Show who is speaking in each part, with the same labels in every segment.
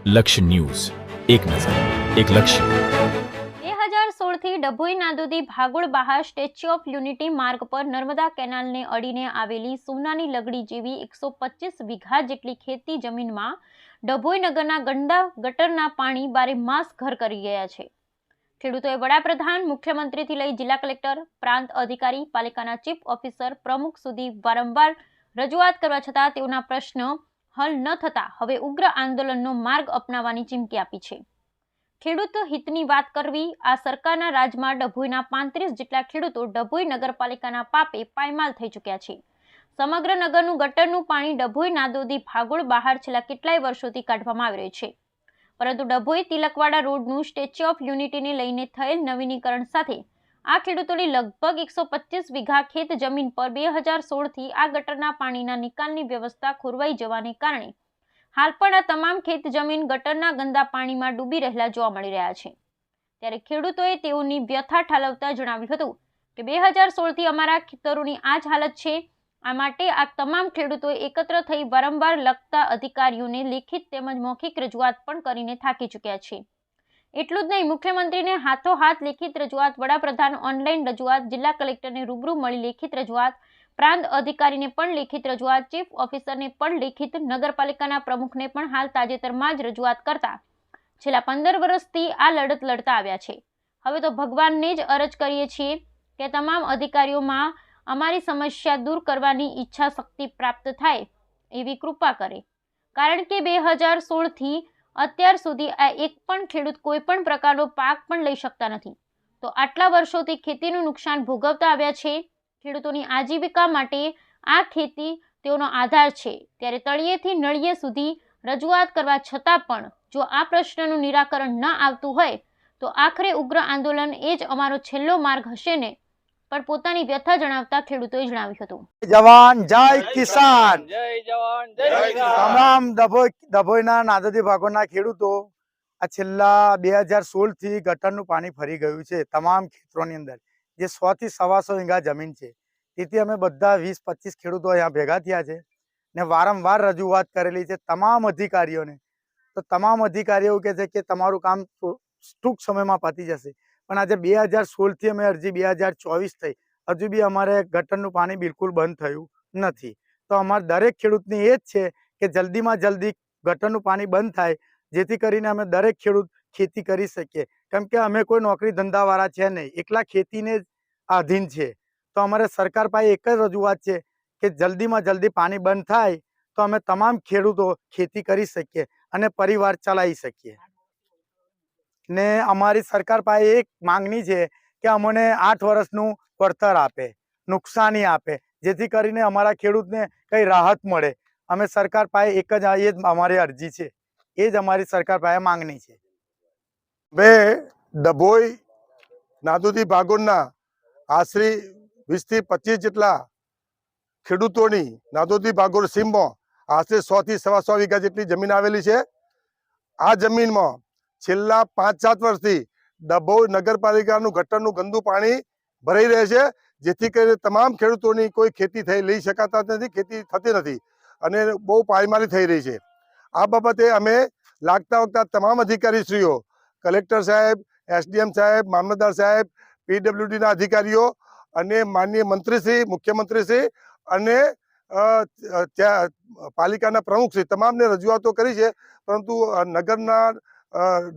Speaker 1: લક્ષ્ય ન્યૂઝ, એક નજર, એક લક્ષ્ય।
Speaker 2: 2016થી ડભોઈ નાદોદી ભાગોળ બહાર સ્ટેચ્યુ ઓફ યુનિટી માર્ગ પર નર્મદા કેનાલને અડીને આવેલી સોનાની લગડી જેવી 125 વીઘા જેટલી ખેતી જમીનમાં ડભોઈ નગરના ગંદા ગટરના પાણી બારેમાસ ઘર કરી ગયા છે। ખેડૂતોએ વડાપ્રધાન, મુખ્યમંત્રીથી લઈ જિલ્લા કલેક્ટર, પ્રાંત અધિકારી, પાલિકાના ચીફ ઓફિસર, પ્રમુખ સુધી વારંવાર રજૂઆત કરવા છતાં તેઓના પ્રશ્ન હલ ન થતા હવે ઉગ્ર આંદોલનનો માર્ગ અપનાવવાની ચીમકી આપી છે। ખેડૂત હિતની વાત કરવી, આ સરકારના રાજમાં ડભોઈના 35 જેટલા ખેડૂતો ડભોઈ નગરપાલિકાના પાપે પાયમાલ થઈ ચૂક્યા છે। સમગ્ર નગરનું ગટરનું પાણી ડભોઈ નાદોદી ભાગોળ બહાર છેલ્લા કેટલાય વર્ષોથી કાઢવામાં આવી રહ્યું છે, પરંતુ ડભોઈ તિલકવાડા રોડનું સ્ટેચ્યુ ઓફ યુનિટીને લઈને થયેલ નવીનીકરણ સાથે આ ખેડૂતોની લગભગ 125 વીઘા ખેત જમીન પર 2016થી આ ગટરના પાણીના નિકાલની વ્યવસ્થા ખોરવાઈ જવાને કારણે હાલ પણ આ તમામ ખેત જમીન ગટરના ગંદા પાણીમાં ડૂબી રહેલા જોવા મળી રહ્યા છે। ત્યારે ખેડૂતોએ તેઓની વ્યથા ઠાલવતા જણાવ્યું હતું કે 2016થી અમારા ખેતરોની આ જ હાલત છે। આ માટે આ તમામ ખેડૂતોએ એકત્ર થઈ વારંવાર લગતા અધિકારીઓને લેખિત તેમજ મૌખિક રજૂઆત પણ કરીને થાકી ચૂક્યા છે। એટલું જ નહીં, મુખ્યમંત્રીને હાથોહાથ લેખિત રજૂઆત, વડાપ્રધાન ઓનલાઈન રજૂઆત, જિલ્લા કલેક્ટરને રૂબરૂ મળી લેખિત રજૂઆત, પ્રાંત અધિકારીને પણ લેખિત રજૂઆત, ચીફ ઓફિસરને પણ લેખિત, નગરપાલિકાના પ્રમુખને પણ હાલ તાજેતરમાં જ રજૂઆત કરતા છેલ્લા 15 વર્ષથી આ લડત લડતા આવ્યા છે। હવે તો ભગવાનને જ અરજ કરીએ છીએ કે તમામ અધિકારીઓમાં અમારી સમસ્યા દૂર કરવાની ઈચ્છા શક્તિ પ્રાપ્ત થાય એવી કૃપા કરે, કારણ કે 2016થી અત્યાર સુધી આ એક પણ ખેડૂત કોઈ પણ પ્રકારનો પાક પણ લઈ શકતા નથી, તો આટલા વર્ષોથી ખેતીનું નુકસાન ભોગવતા આવ્યા છે। ખેડૂતોની આજીવિકા માટે આ ખેતી તેઓનો આધાર છે, ત્યારે તળિયેથી નળિયે સુધી રજૂઆત કરવા છતાં પણ જો આ પ્રશ્નનું નિરાકરણ ન આવતું હોય તો આખરે ઉગ્ર આંદોલન એ જ અમારો છેલ્લો માર્ગ હશે ને, પણ પોતાની વ્યથા જણાવતા ખેડૂતોએ જણાવ્યું હતું।
Speaker 3: જવાન જય કિસાન,
Speaker 4: જય જવાન જય કિસાન।
Speaker 3: તમામ ડભોઈના નાદોદી ભાગોળના ખેડૂતો આ છેલ્લા 2016થી ગટરનું પાણી ફરી ગયું છે તમામ ખેતરોની અંદર, જે 100 થી 125 વીઘા જમીન છે। તેથી અમે બધા 20-25 ખેડૂતો અહીંયા ભેગા થયા છે ને વારંવાર રજૂઆત કરેલી છે તમામ અધિકારીઓને। તો તમામ અધિકારીઓ કહે છે કે તમારું કામ ટૂંક સમયમાં પતી જશે, પણ આજે 2016થી અમે અરજી 2024 થઈ, હજુ બી અમારે ગટરનું પાણી બિલકુલ બંધ થયું નથી। તો અમારે દરેક ખેડૂતની એ જ છે કે જલ્દીમાં જલ્દી ગટરનું પાણી બંધ થાય, જેથી કરીને અમે દરેક ખેડૂત ખેતી કરી શકીએ, કેમ કે અમે કોઈ નોકરી ધંધાવાળા છે નહીં, એકલા ખેતીને જ આધીન છે। તો અમારે સરકાર પાસે એક જ રજૂઆત છે કે જલ્દીમાં જલ્દી પાણી બંધ થાય તો અમે તમામ ખેડૂતો ખેતી કરી શકીએ અને પરિવાર ચલાવી શકીએ। ને અમારી સરકાર પાસે એક માંગણી છે કે અમને 8 વર્ષનું વળતર આપે, નુકસાની આપે, જેથી કરીને અમારા ખેડૂતને કંઈ રાહત મળે। અમે સરકાર પાસે એક જ એ જ અમારી અરજી છે, એ જ અમારી સરકાર પાસે માંગણી છે।
Speaker 5: મેં ડભોઈ નાદોદી ભાગોળના આશરે 20 થી 25 જેટલા ખેડૂતોની નાદોદી ભાગોળ સીમમાં આશરે 100 થી 125 વીઘા જેટલી જમીન આવેલી છે। આ જમીનમાં છેલ્લા 5-7 વર્ષથી ડભોઈ નગરપાલિકાનું ગટરનું ગંદુ પાણી ભરાઈ રહે છે, જેથી કરીને તમામ ખેડૂતોની કોઈ ખેતી લઈ શકાતા નથી, ખેતી થતી નથી અને બહુ પાયમાલી થઈ રહી છે। આ બાબતે અમે લાગતા વખતે તમામ અધિકારીશ્રીઓ, કલેક્ટર સાહેબ, એસડીએમ સાહેબ, મામલતદાર સાહેબ, પીડબ્લ્યુડીના અધિકારીઓ અને માનનીય મંત્રીશ્રી, મુખ્યમંત્રીશ્રી અને ત્યાં પાલિકાના પ્રમુખશ્રી તમામને રજૂઆતો કરી છે, પરંતુ નગરના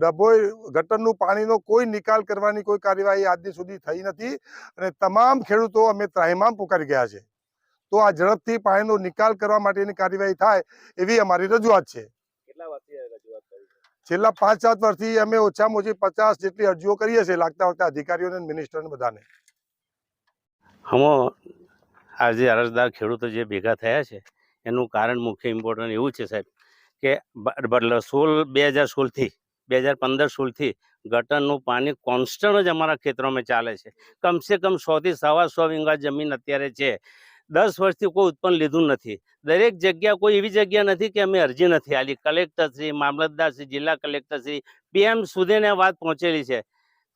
Speaker 5: ડભોઈ ગટરનું પાણીનો કોઈ નિકાલ કરવાની કોઈ કાર્યવાહી આજની સુધી થઈ નથી અને તમામ ખેડૂતો અમે ત્રાહિમામ પુકારી ગયા છે। તો આ ઝડપથી પાણીનો નિકાલ કરવા માટેની કાર્યવાહી થાય એવી અમારી રજૂઆત છે। છેલ્લા 5-7 વર્ષથી અમે ઓછામાં ઓછી 50 જેટલી અરજીઓ કરીએ છીએ, લાગતા વખતે અધિકારીઓને, મિનિસ્ટરને બધાને।
Speaker 4: આજે અરજદાર ખેડૂતો જે ભેગા થયા છે એનું કારણ મુખ્ય ઇમ્પોર્ટન્ટ એવું છે સાહેબ કે 2016થી 2015-16થી ગટરનું પાણી કોન્સ્ટન્ટ જ અમારા ખેતરોમાં ચાલે છે। કમસે કમ 100 થી 125 વીઘા જમીન અત્યારે છે। 10 વર્ષથી કોઈ ઉત્પન્ન લીધું નથી। દરેક જગ્યા કોઈ એવી જગ્યા નથી કે અમે અરજી નથી આલી। કલેક્ટરશ્રી, મામલતદારશ્રી, જિલ્લા કલેક્ટરશ્રી, PM સુધીને વાત પહોંચેલી છે।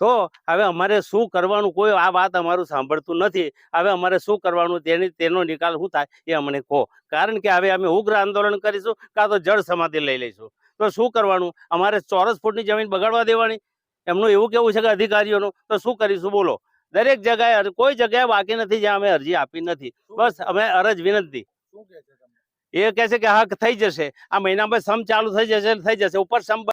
Speaker 4: તો હવે અમારે શું કરવાનું, કોઈ આ વાત અમારું સાંભળતું નથી। હવે અમારે શું કરવાનું, તેનો નિકાલ શું થાય એ અમને કહો, કારણ કે હવે અમે ઉગ્ર આંદોલન કરીશું કાં તો જળ સમાધિ લઈ લઈશું। તો શું કરવાનું? અમારે ચોરસ ફૂટની જમીન બગાડવા દેવાની? એમનું એવું કેવું છે કે અધિકારીઓનું, તો શું કરીશું બોલો? દરેક જગ્યાએ કોઈ જગ્યાએ બાકી નથી જ્યાં અમે અરજી આપી નથી. બસ અમે અરજ વિનંતી. એ કહે છે કે હા થઈ જશે, આ મહિનામાં સમ ચાલુ થઈ જશે ઉપર સમ